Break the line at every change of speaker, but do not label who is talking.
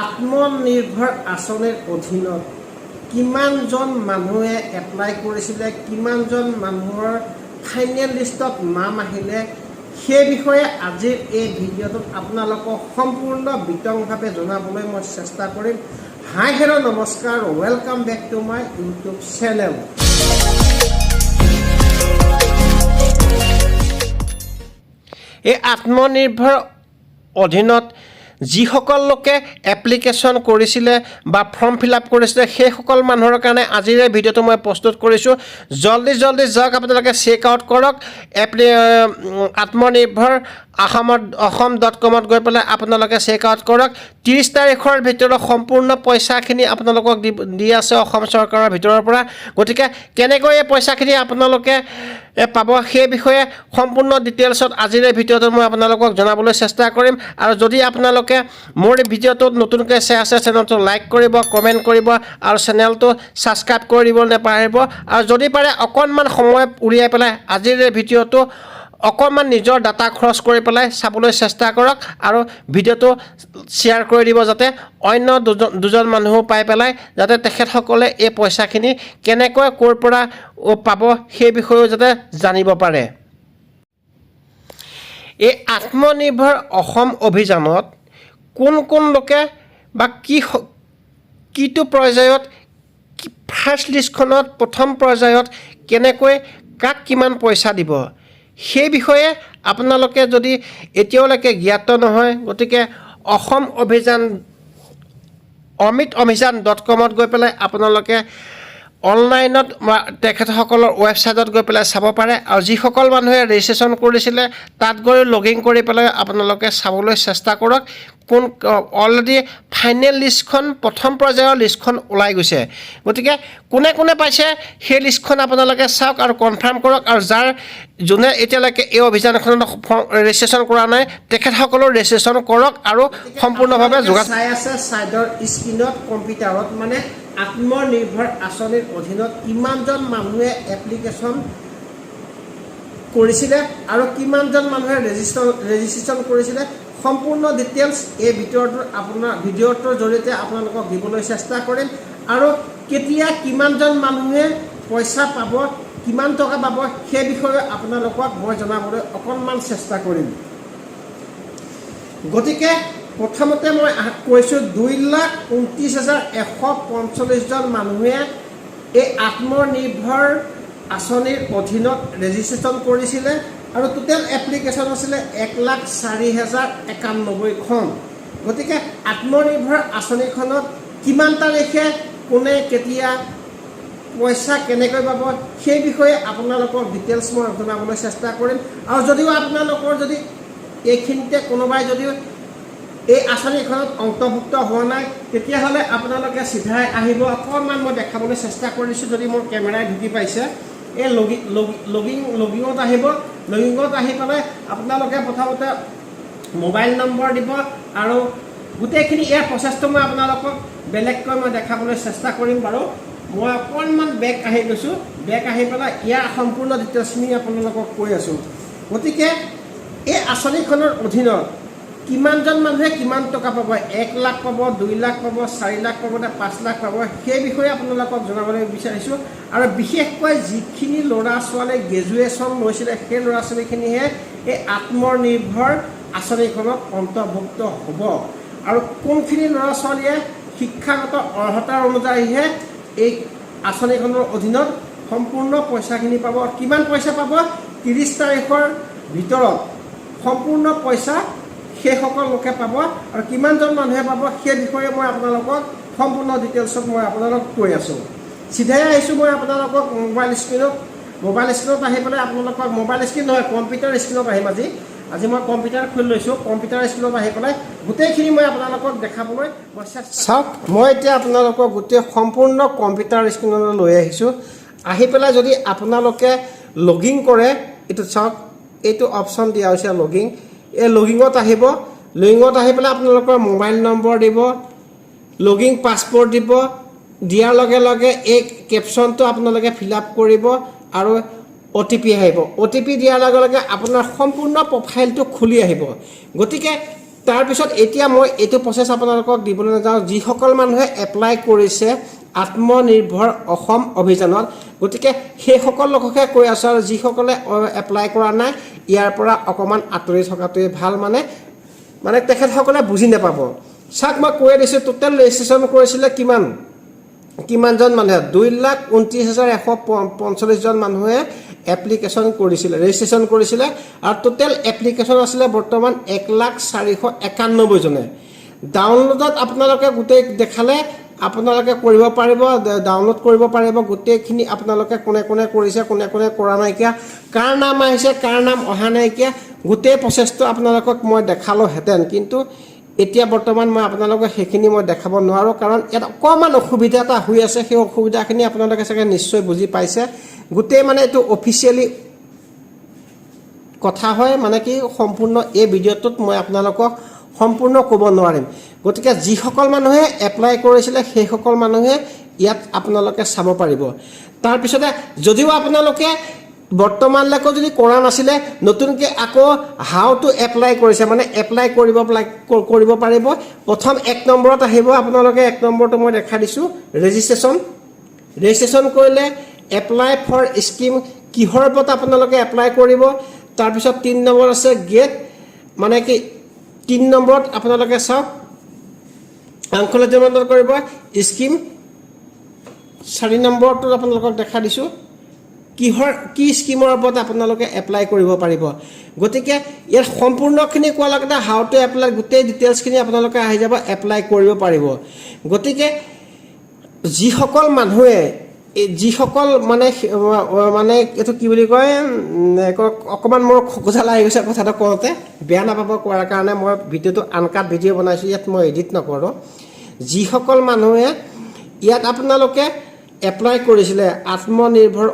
আত্মনিৰ্ভৰ আঁচনিৰ অধীনত কিমানজন মানুহে এপ্লাই কৰিছিলে, কিমানজন মানুহৰ ফাইনেল লিষ্টত নাম আহিলে, সেই বিষয়ে আজিৰ এই ভিডিঅ'টোত আপোনালোকক সম্পূৰ্ণ বিতংভাৱে জনাবলৈ মই চেষ্টা কৰিম। হাই হেল্ল' নমস্কাৰ, welcome back to my YouTube channel. এই আত্মনিৰ্ভৰ অধীনত যিসকল লোকে এপ্লিকেশ্যন কৰিছিলে বা ফৰ্ম ফিল আপ কৰিছিলে সেইসকল মানুহৰ কাৰণে আজিৰ এই ভিডিঅ'টো মই প্ৰস্তুত কৰিছোঁ। জলদি যাওক, আপোনালোকে চেক আউট কৰক। আত্মনিৰ্ভৰ অসম.com গৈ পেলাই আপোনালোকে চেক আউট কৰক। 30 তাৰিখৰ ভিতৰত সম্পূৰ্ণ পইচাখিনি আপোনালোকক দি আছে অসম চৰকাৰৰ ভিতৰৰ পৰা। গতিকে কেনেকৈ এই পইচাখিনি আপোনালোকে পাব সেই বিষয়ে সম্পূৰ্ণ ডিটেইলছত আজিৰ এই ভিডিঅ'টোত মই আপোনালোকক জনাবলৈ চেষ্টা কৰিম। আৰু যদি আপোনালোকে মোৰ এই ভিডিঅ'টোত নতুনকৈ চাই আছে, চেনেলটো লাইক কৰিব, কমেণ্ট কৰিব আৰু চেনেলটো ছাবস্ক্ৰাইব কৰি দিব নাপাহৰিব। আৰু যদি পাৰে অকণমান সময় উলিয়াই পেলাই আজিৰ এই ভিডিঅ'টো অকণমান নিজৰ ডাটা খৰচ কৰি পেলাই চাবলৈ চেষ্টা কৰক আৰু ভিডিঅ'টো শ্বেয়াৰ কৰি দিব, যাতে অন্য দুজন মানুহো পাই পেলাই যাতে তেখেতসকলে এই পইচাখিনি কেনেকৈ ক'ৰ পৰা পাব সেই বিষয়েও যাতে জানিব পাৰে। এই আত্মনিৰ্ভৰ অসম অভিযানত কোন লোকে বা কিটো পৰ্যায়ত ফাৰ্ষ্ট লিষ্টখনত প্ৰথম পৰ্যায়ত কেনেকৈ কাক কিমান পইচা দিব সেই বিষয়ে আপোনালোকে যদি এতিয়ালৈকে জ্ঞাত নহয়, গতিকে অমিত.অভিযান.com গৈ পেলাই আপোনালোকে অনলাইনত তেখেতসকলৰ ৱেবছাইটত গৈ পেলাই চাব পাৰে। আৰু যিসকল মানুহে ৰেজিষ্ট্ৰেশ্যন কৰিছিলে তাত গৈ লগিন কৰি পেলাই আপোনালোকে চাবলৈ চেষ্টা কৰক। অলৰেডি ফাইনেল লিষ্টখন প্ৰথম পৰ্যায়ৰ লিষ্টখন ওলাই গৈছে। গতিকে কোনে পাইছে সেই লিষ্টখন আপোনালোকে চাওক আৰু কনফাৰ্ম কৰক। আৰু যোনে এতিয়ালৈকে এই অভিযানখনত ৰেজিষ্ট্ৰেশ্যন কৰা নাই তেখেতসকলৰ ৰেজিষ্ট্ৰেশ্যন কৰক আৰু সম্পূৰ্ণভাৱে যোগাযোগ চাই আছে ছাইডৰ স্ক্ৰীণত কম্পিউটাৰত, মানে আত্মনিৰ্ভৰ আঁচনিৰ অধীনত কিমানজন মানুহে এপ্লিকেশ্যন কৰিছিলে আৰু কিমানজন মানুহে ৰেজিষ্ট্ৰেশ্যন কৰিছিলে সম্পূৰ্ণ ডিটেইলছ এই ভিডিঅ'টোৰ জৰিয়তে আপোনালোকক দিবলৈ চেষ্টা কৰিম। আৰু কেতিয়া কিমানজন মানুহে পইচা পাব, কিমান টকা পাব সেই বিষয়ে আপোনালোকক মই জনাবলৈ অকণমান চেষ্টা কৰিম। গতিকে প্ৰথমতে মই কৈছোঁ 2,29,145জন মানুহে এই আত্মনিৰ্ভৰ আঁচনিৰ অধীনত ৰেজিষ্ট্ৰেশ্যন কৰিছিলে আৰু টোটেল এপ্লিকেশ্যন আছিলে 1,04,091খন। গতিকে আত্মনিৰ্ভৰ আঁচনিখনত কিমান তাৰিখে কোনে কেতিয়া পইচা কেনেকৈ পাব সেই বিষয়ে আপোনালোকক ডিটেইলছ মই জনাবলৈ চেষ্টা কৰিম। আৰু যদিও আপোনালোকৰ যদি এইখিনিতে কোনোবাই যদিও এই আঁচনিখনত অন্তৰ্ভুক্ত হোৱা নাই তেতিয়াহ'লে আপোনালোকে চিধাই আহিব। অকণমান মই দেখাবলৈ চেষ্টা কৰিছোঁ যদি মোৰ কেমেৰাই ঢুকি পাইছে। এই লগিঙত আহিব। লগিঙত আহি পেলাই আপোনালোকে প্ৰথমতে মোবাইল নম্বৰ দিব আৰু গোটেইখিনি ইয়াৰ প্ৰচেছটো মই আপোনালোকক বেলেগকৈ মই দেখাবলৈ চেষ্টা কৰিম বাৰু। মই অকণমান বেক আহি গৈছোঁ। বেক আহি পেলাই ইয়াৰ সম্পূৰ্ণ ডিটেইলছখিনি আপোনালোকক কৈ আছোঁ। গতিকে এই আঁচনিখনৰ অধীনত কিমানজন মানুহে কিমান টকা পাব, 1 লাখ পাব, 2 লাখ পাব, 4 লাখ পাব নে 5 লাখ পাব সেই বিষয়ে আপোনালোকক জনাবলৈ বিচাৰিছোঁ। আৰু বিশেষকৈ যিখিনি ল'ৰা ছোৱালীয়ে গ্ৰেজুৱেশ্যন লৈছিলে সেই ল'ৰা ছোৱালীখিনিহে এই আত্মনিৰ্ভৰ আঁচনিখনত অন্তৰ্ভুক্ত হ'ব। আৰু কোনখিনি ল'ৰা ছোৱালীয়ে শিক্ষাগত অৰ্হতাৰ অনুযায়ীহে এই আঁচনিখনৰ অধীনত সম্পূৰ্ণ পইচাখিনি পাব। কিমান পইচা পাব? 30 তাৰিখৰ ভিতৰত সম্পূৰ্ণ পইচা সেইসকল লোকে পাব। আৰু কিমানজন মানুহে পাব সেই বিষয়ে মই আপোনালোকক সম্পূৰ্ণ ডিটেইলছত মই আপোনালোকক কৈ আছোঁ। চিধাই আহিছোঁ মই আপোনালোকক মোবাইল স্ক্ৰীণত আহি পেলাই আপোনালোকক মোবাইল স্ক্ৰীণ নহয়, কম্পিউটাৰ স্ক্ৰীণত আহিম। আজি মই কম্পিউটাৰ খুলি লৈছোঁ। কম্পিউটাৰ স্ক্ৰীণত আহি পেলাই গোটেইখিনি মই আপোনালোকক দেখাবলৈ মই চাওক। মই এতিয়া আপোনালোকক গোটেই সম্পূৰ্ণ কম্পিউটাৰ স্ক্ৰীণলৈ লৈ আহিছোঁ। আহি পেলাই যদি আপোনালোকে লগিন কৰে, এইটো চাওক, এইটো অপশ্যন দিয়া হৈছে লগিন। এই লগিঙত আহিব। লগিঙত আহি পেলাই আপোনালোকৰ মোবাইল নম্বৰ দিব, লগিং পাছপৰ্ট দিব। দিয়াৰ লগে লগে এই কেপশ্যনটো আপোনালোকে ফিল আপ কৰিব আৰু OTP আহিব। OTP দিয়াৰ লগে লগে আপোনাৰ সম্পূৰ্ণ প্ৰফাইলটো খুলি আহিব। গতিকে তাৰপিছত এতিয়া মই এইটো প্ৰচেছ আপোনালোকক দিবলৈ নাযাওঁ যিসকল মানুহে এপ্লাই কৰিছে আত্মনিৰ্ভৰ অসম অভিযানত গতিকে সেইসকল লোককে কৈ আছোঁ আৰু যিসকলে এপ্লাই কৰা নাই ইয়াৰ পৰা অকণমান আঁতৰি থকাটোৱে ভাল মানে তেখেতসকলে বুজি নাপাব চাওক মই কৈ দিছোঁ টোটেল ৰেজিষ্ট্ৰেশ্যন কৰিছিলে কিমানজন মানুহে 2,29,145 জন মানুহে এপ্লিকেশ্যন কৰিছিলে ৰেজিষ্ট্ৰেশ্যন কৰিছিলে আৰু টোটেল এপ্লিকেশ্যন আছিলে বৰ্তমান 1,04,91 জনে ডাউনলোডত আপোনালোকে গোটেই দেখালে আপোনালোকে কৰিব পাৰিব ডাউনলোড কৰিব পাৰিব গোটেইখিনি আপোনালোকে কোনে কোনে কৰিছে কোনে কোনে কৰা নাইকিয়া কাৰ নাম আহিছে কাৰ নাম অহা নাইকিয়া গোটেই প্ৰচেছটো আপোনালোকক মই দেখালোহেঁতেন কিন্তু এতিয়া বৰ্তমান মই আপোনালোকক সেইখিনি মই দেখাব নোৱাৰোঁ কাৰণ ইয়াত অকণমান অসুবিধা এটা হৈ আছে সেই অসুবিধাখিনি আপোনালোকে চাগে নিশ্চয় বুজি পাইছে গোটেই মানে এইটো অফিচিয়েলি কথা হয় মানে কি সম্পূৰ্ণ এই ভিডিঅ'টোত মই আপোনালোকক সম্পূৰ্ণ ক'ব নোৱাৰিম গতিকে যিসকল মানুহে এপ্লাই কৰিছিলে সেইসকল মানুহে ইয়াত আপোনালোকে চাব পাৰিব তাৰপিছতে যদিও আপোনালোকে বৰ্তমানলৈকে যদি কৰা নাছিলে নতুনকৈ আকৌ হাউ টু এপ্লাই কৰিছে মানে এপ্লাই কৰিব পাৰিব প্ৰথম 1 নম্বৰত আহিব আপোনালোকে 1 নম্বৰটো মই দেখা দিছোঁ ৰেজিষ্ট্ৰেশ্যন কৰিলে এপ্লাই ফৰ স্কিম কিহৰ ওপৰত আপোনালোকে এপ্লাই কৰিব তাৰপিছত 3 নম্বৰ আছে গেট মানে কি 3 নম্বৰত আপোনালোকে চাওক আনকলেজমেণ্ট কৰিব স্কিম 4 নম্বৰটো আপোনালোকক দেখা দিছোঁ কি স্কিমৰ ওপৰত আপোনালোকে এপ্লাই কৰিব পাৰিব গতিকে ইয়াৰ সম্পূৰ্ণখিনি কোৱাৰ লগতে হাউ টু এপ্লাই গোটেই ডিটেইলছখিনি আপোনালোকে আহি যাব এপ্লাই কৰিব পাৰিব গতিকে যিসকল মানুহে যিসকল মানে এইটো কি বুলি কয় অকণমান মোৰ খোকোজা লাগি গৈছে কথাটো কওঁতে বেয়া নাপাব কোৱাৰ কাৰণে মই ভিডিঅ'টো আনকাট ভিডিঅ' বনাইছোঁ ইয়াত মই এডিট নকৰোঁ যিসকল মানুহে ইয়াত আপোনালোকে এপ্লাই কৰিছিলে আত্মনিৰ্ভৰ